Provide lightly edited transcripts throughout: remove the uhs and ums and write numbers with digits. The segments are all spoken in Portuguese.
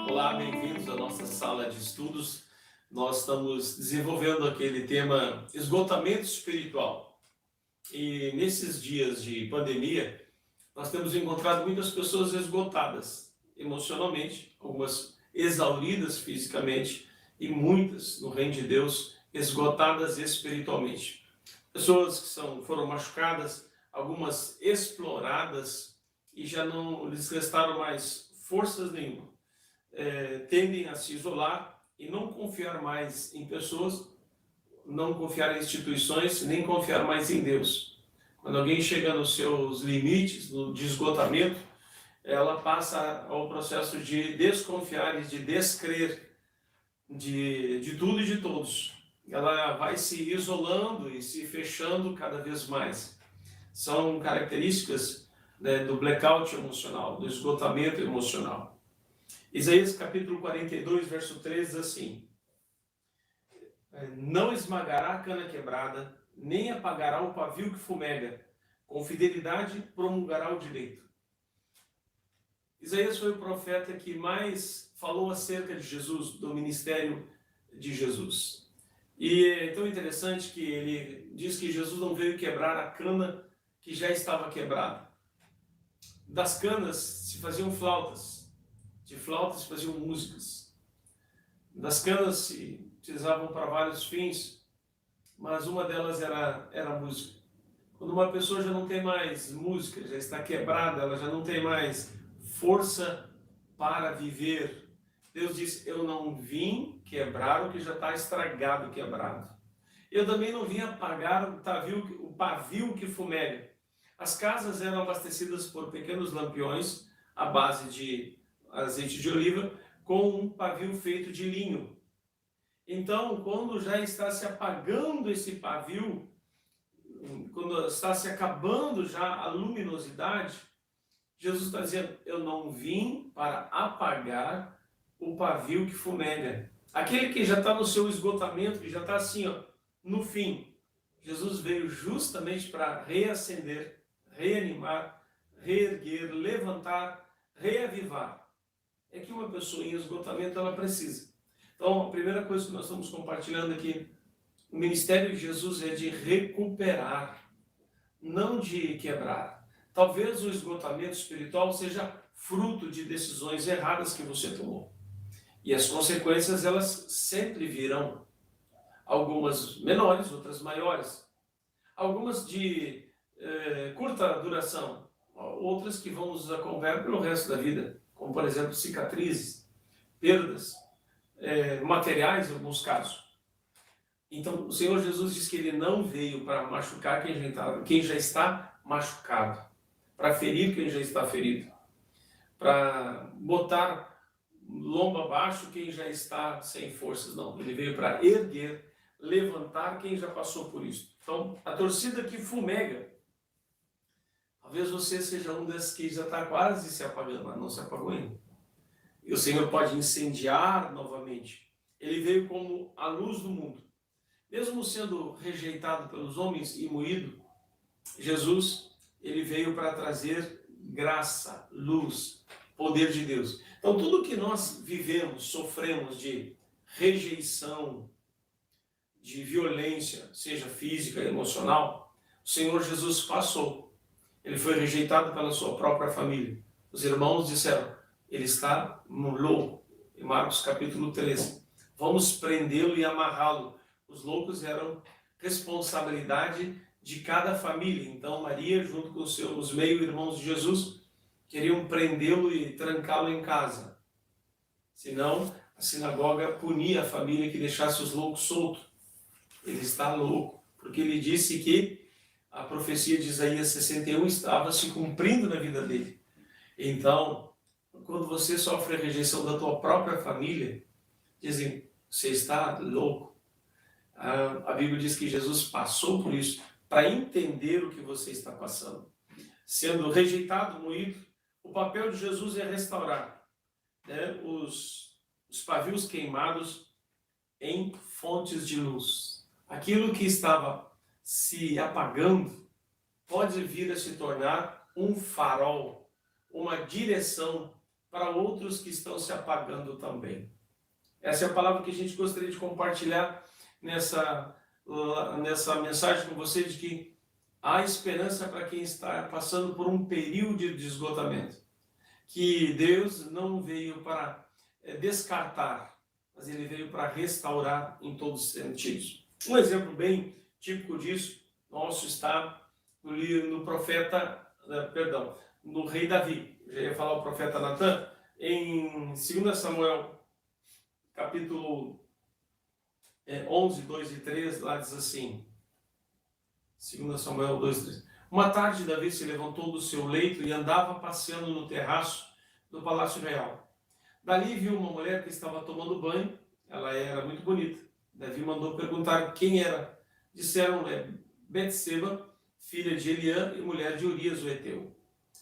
Olá, bem-vindos à nossa sala de estudos. Nós estamos desenvolvendo aquele tema esgotamento espiritual. E nesses dias de pandemia, nós temos encontrado muitas pessoas esgotadas emocionalmente, algumas exauridas fisicamente e muitas, no reino de Deus, esgotadas espiritualmente. Pessoas que foram machucadas, algumas exploradas e já não lhes restaram mais forças nenhuma. Tendem a se isolar e não confiar mais em pessoas, não confiar em instituições, nem confiar mais em Deus. Quando alguém chega nos seus limites, de esgotamento, ela passa ao processo de desconfiar e de descrer de tudo e de todos. Ela vai se isolando e se fechando cada vez mais. São características, do blackout emocional, do esgotamento emocional. Isaías capítulo 42, verso 3 diz assim: não esmagará a cana quebrada, nem apagará o pavio que fumega, com fidelidade promulgará o direito. Isaías foi o profeta que mais falou acerca de Jesus, do ministério de Jesus. E é tão interessante que ele diz que Jesus não veio quebrar a cana que já estava quebrada. Das canas se faziam flautas, de flautas se faziam músicas. Das canas se utilizavam para vários fins, mas uma delas era a música. Quando uma pessoa já não tem mais música, já está quebrada, ela já não tem mais força para viver, Deus diz: eu não vim quebrar o que já está estragado, quebrado. Eu também não vim apagar o pavio que fumega. As casas eram abastecidas por pequenos lampiões à base de azeite de oliva, com um pavio feito de linho. Então, quando já está se apagando esse pavio, quando está se acabando já a luminosidade, Jesus está dizendo: eu não vim para apagar o pavio que fumega. Aquele que já está no seu esgotamento, que já está assim, no fim. Jesus veio justamente para reacender, reanimar, reerguer, levantar, reavivar. É que uma pessoa em esgotamento ela precisa. Então, a primeira coisa que nós estamos compartilhando aqui, o ministério de Jesus é de recuperar, não de quebrar. Talvez o esgotamento espiritual seja fruto de decisões erradas que você tomou. E as consequências, elas sempre virão. Algumas menores, outras maiores. Algumas de curta duração, outras que vão nos acompanhar pelo resto da vida, como, por exemplo, cicatrizes, perdas, materiais em alguns casos. Então, o Senhor Jesus diz que Ele não veio para machucar quem já está machucado, para ferir quem já está ferido, para botar lomba abaixo quem já está sem forças, não. Ele veio para erguer, levantar quem já passou por isso. Então, a torcida que fumega, talvez você seja um desses que já está quase se apagando, mas não se apagou ainda. E o Senhor pode incendiar novamente. Ele veio como a luz do mundo. Mesmo sendo rejeitado pelos homens e moído, Jesus, ele veio para trazer graça, luz, poder de Deus. Então, tudo que nós vivemos, sofremos de rejeição, de violência, seja física, emocional, o Senhor Jesus passou. Ele foi rejeitado pela sua própria família. Os irmãos disseram: ele está louco. Em Marcos capítulo 13. Vamos prendê-lo e amarrá-lo. Os loucos eram responsabilidade de cada família. Então, Maria, junto com os seus meio-irmãos de Jesus, queriam prendê-lo e trancá-lo em casa. Senão, a sinagoga punia a família que deixasse os loucos soltos. Ele está louco, porque ele disse que a profecia de Isaías 61 estava se cumprindo na vida dele. Então, quando você sofre a rejeição da tua própria família, dizem: você está louco. A Bíblia diz que Jesus passou por isso para entender o que você está passando. Sendo rejeitado, moído, o papel de Jesus é restaurar, os pavios queimados em fontes de luz. Aquilo que estava se apagando pode vir a se tornar um farol, uma direção para outros que estão se apagando também. Essa é a palavra que a gente gostaria de compartilhar nessa mensagem com você, de que há esperança para quem está passando por um período de esgotamento. Que Deus não veio para descartar, mas Ele veio para restaurar em todos os sentidos. Um exemplo bem típico disso nosso está no profeta, no rei Davi. Eu já ia falar o profeta Natan, em 2 Samuel, capítulo 11, 2 e 3, lá diz assim, 2 Samuel 2, 3. Uma tarde Davi se levantou do seu leito e andava passeando no terraço do palácio real. Dali viu uma mulher que estava tomando banho, ela era muito bonita. Davi mandou perguntar quem era. Disseram, Betseba, filha de Eliã e mulher de Urias o Heteu.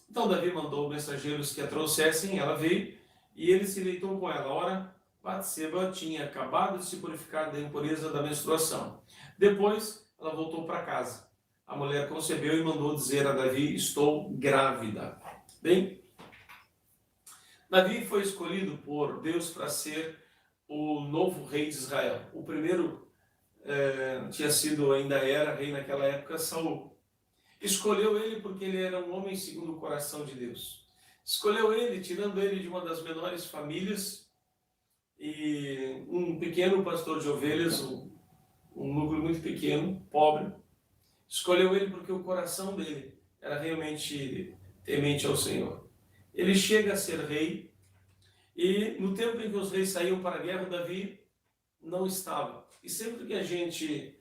Então Davi mandou mensageiros que a trouxessem, ela veio e ele se deitou com ela. Ora, Betseba tinha acabado de se purificar da impureza da menstruação. Depois, ela voltou para casa. A mulher concebeu e mandou dizer a Davi, estou grávida. Bem, Davi foi escolhido por Deus para ser o novo rei de Israel. O primeiro tinha sido, ainda era rei naquela época, Saul. Escolheu ele porque ele era um homem segundo o coração de Deus. Escolheu ele, tirando ele de uma das menores famílias e um pequeno pastor de ovelhas, um núcleo muito pequeno, pobre. Escolheu ele porque o coração dele era realmente temente ao Senhor. Ele chega a ser rei e no tempo em que os reis saíam para a guerra, Davi não estava. E sempre que a gente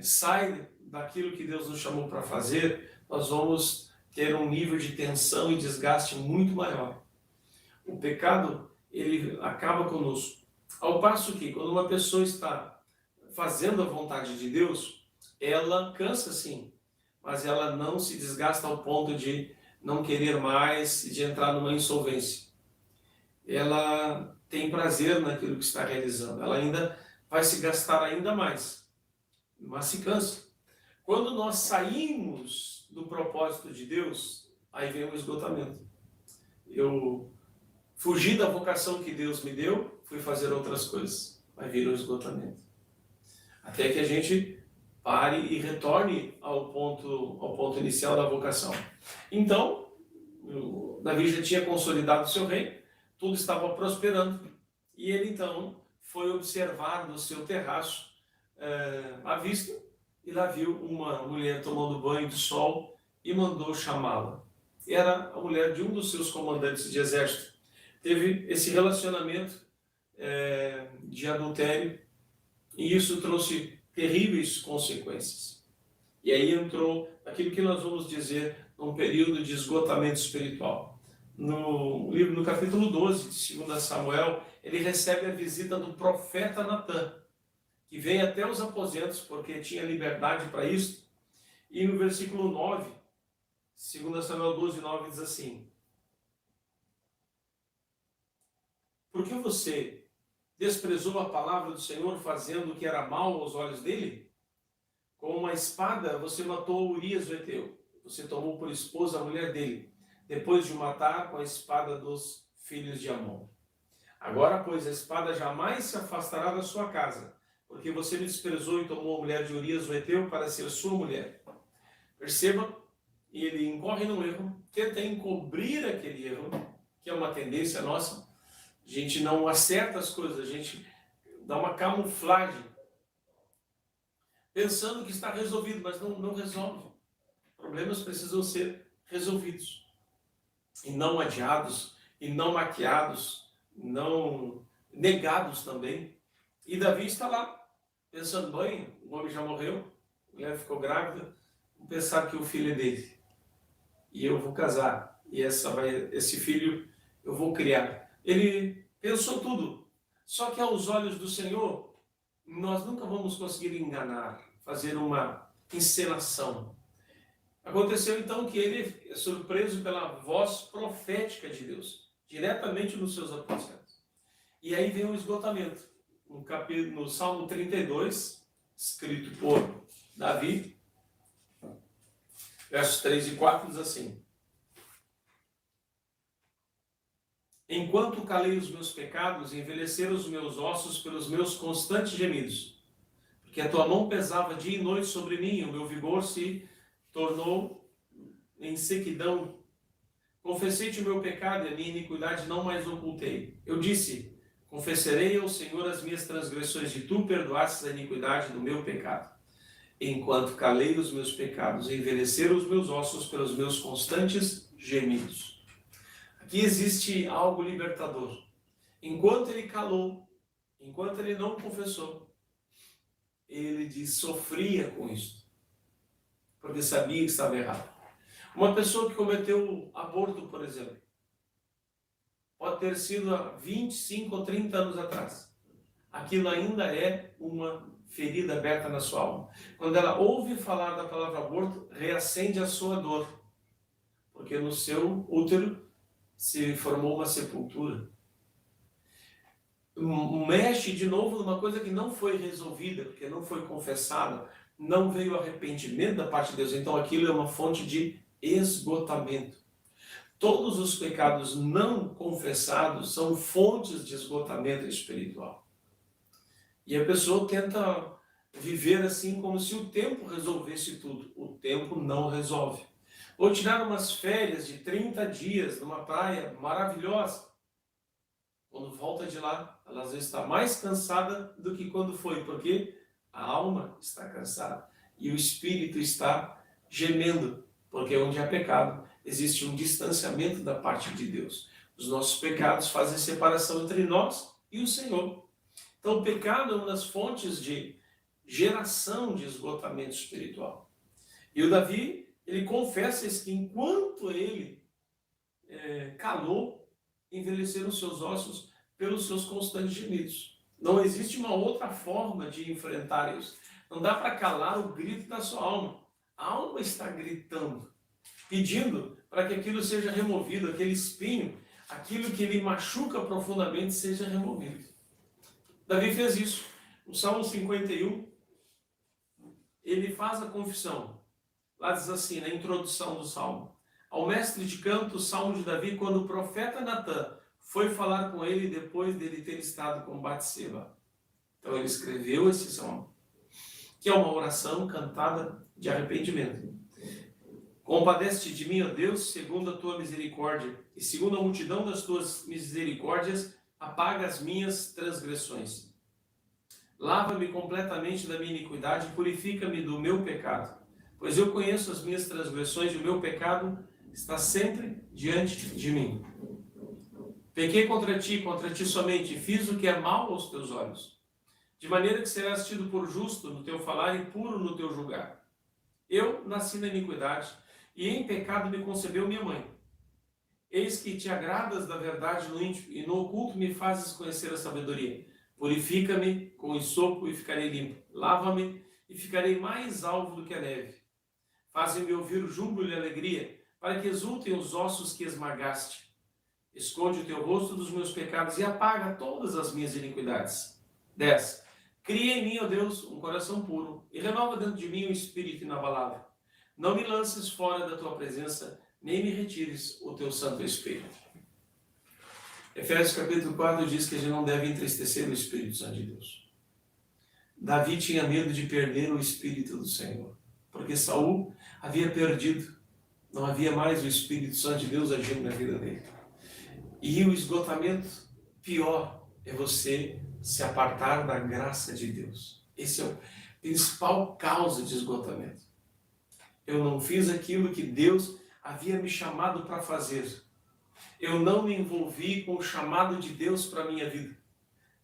sai daquilo que Deus nos chamou para fazer, nós vamos ter um nível de tensão e desgaste muito maior. O pecado, ele acaba conosco. Ao passo que, quando uma pessoa está fazendo a vontade de Deus, ela cansa sim, mas ela não se desgasta ao ponto de não querer mais e de entrar numa insolvência. Ela tem prazer naquilo que está realizando, ela ainda vai se gastar ainda mais, mas se cansa. Quando nós saímos do propósito de Deus, aí vem o esgotamento. Eu fugi da vocação que Deus me deu, fui fazer outras coisas, vai vir o esgotamento. Até que a gente pare e retorne ao ponto inicial da vocação. Então, Davi já tinha consolidado o seu reino, tudo estava prosperando, e ele então foi observar no seu terraço à vista, e lá viu uma mulher tomando banho de sol e mandou chamá-la. Era a mulher de um dos seus comandantes de exército. Teve esse relacionamento de adultério, e isso trouxe terríveis consequências. E aí entrou aquilo que nós vamos dizer num período de esgotamento espiritual. No capítulo 12 de 2 Samuel, ele recebe a visita do profeta Natan, que vem até os aposentos, porque tinha liberdade para isso. E no versículo 9, 2 Samuel 12, 9, diz assim: por que você desprezou a palavra do Senhor, fazendo o que era mal aos olhos dele? Com uma espada você matou Urias o Heteu. Você tomou por esposa a mulher dele, depois de o matar com a espada dos filhos de Amon. Agora, pois, a espada jamais se afastará da sua casa, porque você me desprezou e tomou a mulher de Urias o Heteu para ser sua mulher. Perceba, ele incorre num erro, tenta encobrir aquele erro, que é uma tendência nossa. A gente não acerta as coisas, a gente dá uma camuflagem, pensando que está resolvido, mas não resolve. Problemas precisam ser resolvidos, e não adiados, e não maquiados, não negados também. E Davi está lá, pensando, bem, o homem já morreu, a mulher ficou grávida, vou pensar que o filho é dele, e eu vou casar, e esse filho eu vou criar. Ele pensou tudo, só que aos olhos do Senhor, nós nunca vamos conseguir enganar, fazer uma encenação. Aconteceu então que ele é surpreso pela voz profética de Deus, diretamente nos seus aposentos. E aí vem o esgotamento. No Salmo 32, escrito por Davi, versos 3 e 4, diz assim: Enquanto calei os meus pecados, envelheceram os meus ossos pelos meus constantes gemidos. Porque a tua mão pesava dia e noite sobre mim, e o meu vigor se tornou em sequidão. Confessei-te o meu pecado e a minha iniquidade não mais ocultei. Eu disse, confessarei ao Senhor as minhas transgressões, e tu perdoastes a iniquidade do meu pecado. Enquanto calei os meus pecados, envelheceram os meus ossos pelos meus constantes gemidos. Aqui existe algo libertador. Enquanto ele calou, enquanto ele não confessou, ele diz, sofria com isso, porque sabia que estava errado. Uma pessoa que cometeu aborto, por exemplo, pode ter sido há 25 ou 30 anos atrás. Aquilo ainda é uma ferida aberta na sua alma. Quando ela ouve falar da palavra aborto, reacende a sua dor, porque no seu útero se formou uma sepultura. Mexe de novo numa coisa que não foi resolvida, porque não foi confessada, não veio arrependimento da parte de Deus. Então aquilo é uma fonte de esgotamento. Todos os pecados não confessados são fontes de esgotamento espiritual. E a pessoa tenta viver assim como se o tempo resolvesse tudo. O tempo não resolve. Ou tirar umas férias de 30 dias numa praia maravilhosa. Quando volta de lá, ela às vezes está mais cansada do que quando foi, porque a alma está cansada e o espírito está gemendo, porque onde há pecado existe um distanciamento da parte de Deus. Os nossos pecados fazem separação entre nós e o Senhor. Então o pecado é uma das fontes de geração de esgotamento espiritual. E o Davi, ele confessa que enquanto ele calou, envelheceram os seus ossos pelos seus constantes gemidos. Não existe uma outra forma de enfrentar isso. Não dá para calar o grito da sua alma. A alma está gritando, pedindo para que aquilo seja removido, aquele espinho, aquilo que ele machuca profundamente seja removido. Davi fez isso. No Salmo 51, ele faz a confissão. Lá diz assim, na introdução do Salmo: ao mestre de canto, o Salmo de Davi, quando o profeta Natã foi falar com ele depois dele ter estado com Batseba. Então ele escreveu esse Salmo, que é uma oração cantada de arrependimento. Compadece-te de mim, ó Deus, segundo a tua misericórdia, e segundo a multidão das tuas misericórdias, apaga as minhas transgressões. Lava-me completamente da minha iniquidade e purifica-me do meu pecado. Pois eu conheço as minhas transgressões e o meu pecado está sempre diante de mim. Pequei contra ti somente, e fiz o que é mal aos teus olhos. De maneira que serás tido por justo no teu falar e puro no teu julgar. Eu nasci na iniquidade, e em pecado me concebeu minha mãe. Eis que te agradas da verdade no íntimo, e no oculto me fazes conhecer a sabedoria. Purifica-me com esopo e ficarei limpo. Lava-me e ficarei mais alvo do que a neve. Fazem-me ouvir o júbilo e a alegria, para que exultem os ossos que esmagaste. Esconde o teu rosto dos meus pecados e apaga todas as minhas iniquidades. 10. Cria em mim, ó Deus, um coração puro, e renova dentro de mim um espírito inabalável. Não me lances fora da tua presença, nem me retires o teu Santo Espírito. Efésios capítulo 4 diz que a gente não deve entristecer o Espírito Santo de Deus. Davi tinha medo de perder o Espírito do Senhor, porque Saul havia perdido. Não havia mais o Espírito Santo de Deus agindo na vida dele. E o esgotamento pior é você se apartar da graça de Deus. Esse é o principal causa de esgotamento. Eu não fiz aquilo que Deus havia me chamado para fazer. Eu não me envolvi com o chamado de Deus para a minha vida.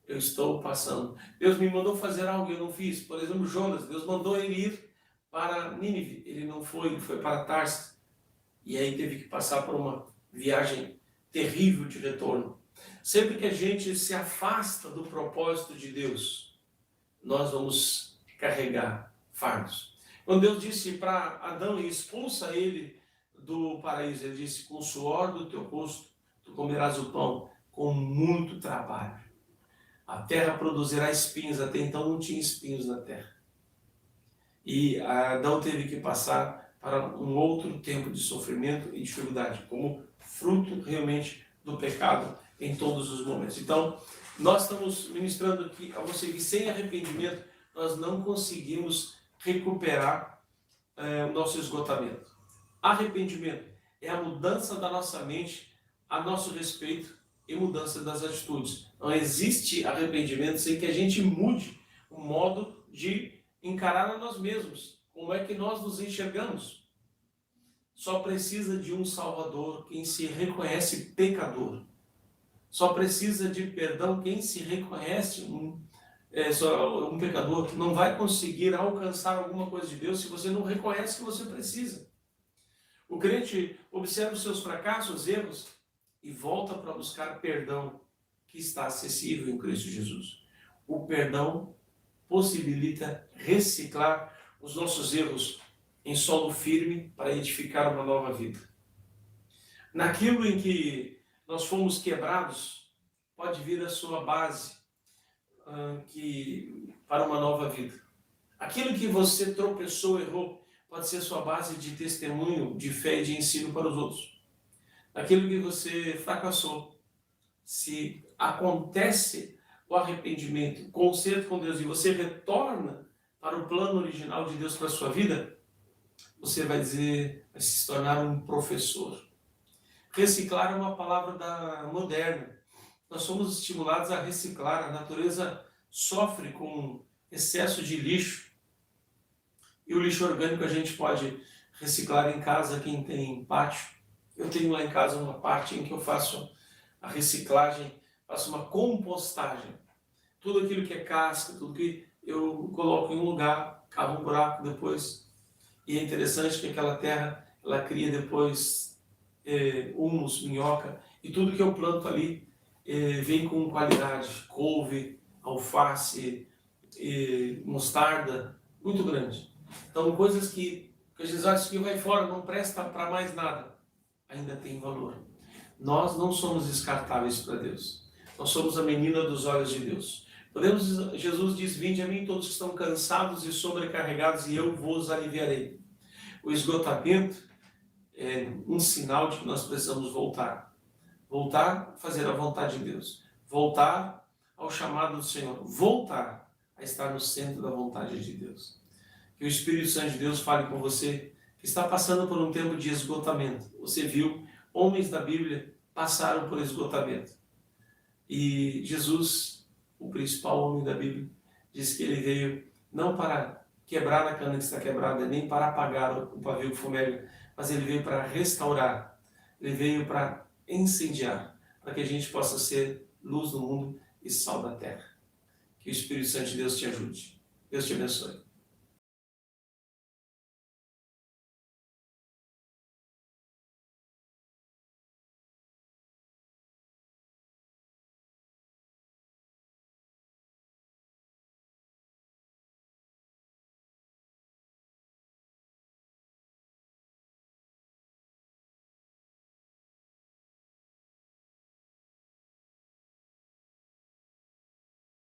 Eu estou passando. Deus me mandou fazer algo e eu não fiz. Por exemplo, Jonas, Deus mandou ele ir para Nínive. Ele não foi, ele foi para Tarsis. E aí teve que passar por uma viagem terrível de retorno. Sempre que a gente se afasta do propósito de Deus, nós vamos carregar fardos. Quando Deus disse para Adão e expulsa ele do paraíso, ele disse: com o suor do teu rosto tu comerás o pão, com muito trabalho. A terra produzirá espinhos, até então não tinha espinhos na terra. E Adão teve que passar para um outro tempo de sofrimento e dificuldade, como fruto realmente do pecado em todos os momentos. Então, nós estamos ministrando aqui a você que sem arrependimento nós não conseguimos recuperar o nosso esgotamento. Arrependimento é a mudança da nossa mente a nosso respeito e mudança das atitudes. Não existe arrependimento sem que a gente mude o modo de encarar a nós mesmos. Como é que nós nos enxergamos? Só precisa de um Salvador quem se reconhece pecador. Só precisa de perdão quem se reconhece um pecador. Não vai conseguir alcançar alguma coisa de Deus se você não reconhece que você precisa. O crente observa os seus fracassos, erros e volta para buscar perdão que está acessível em Cristo Jesus. O perdão possibilita reciclar os nossos erros em solo firme para edificar uma nova vida. Naquilo em que nós fomos quebrados, pode vir a sua base para uma nova vida. Aquilo que você tropeçou, errou, pode ser sua base de testemunho, de fé e de ensino para os outros. Aquilo que você fracassou, se acontece o arrependimento, o conserto com Deus e você retorna para o plano original de Deus para a sua vida, você vai se tornar um professor. Reciclar é uma palavra moderna. Nós somos estimulados a reciclar. A natureza sofre com excesso de lixo. E o lixo orgânico a gente pode reciclar em casa, quem tem pátio. Eu tenho lá em casa uma parte em que eu faço a reciclagem, faço uma compostagem. Tudo aquilo que é casca, tudo que eu coloco em um lugar, cavo um buraco depois. E é interessante que aquela terra, ela cria depois humus, minhoca, e tudo que eu planto ali vem com qualidade. Couve, alface, mostarda, muito grande. Então, coisas que a gente acha que vai fora, não presta para mais nada, ainda tem valor. Nós não somos descartáveis para Deus. Nós somos a menina dos olhos de Deus. Jesus diz, vinde a mim todos que estão cansados e sobrecarregados e eu vos aliviarei. O esgotamento é um sinal de que nós precisamos voltar. Voltar a fazer a vontade de Deus. Voltar ao chamado do Senhor. Voltar a estar no centro da vontade de Deus. Que o Espírito Santo de Deus fale com você que está passando por um tempo de esgotamento. Você viu, homens da Bíblia passaram por esgotamento. E Jesus, o principal homem da Bíblia, diz que ele veio não para quebrar a cana que está quebrada, nem para apagar o pavio que fumega, mas ele veio para restaurar, ele veio para incendiar, para que a gente possa ser luz do mundo e sal da terra. Que o Espírito Santo de Deus te ajude. Deus te abençoe.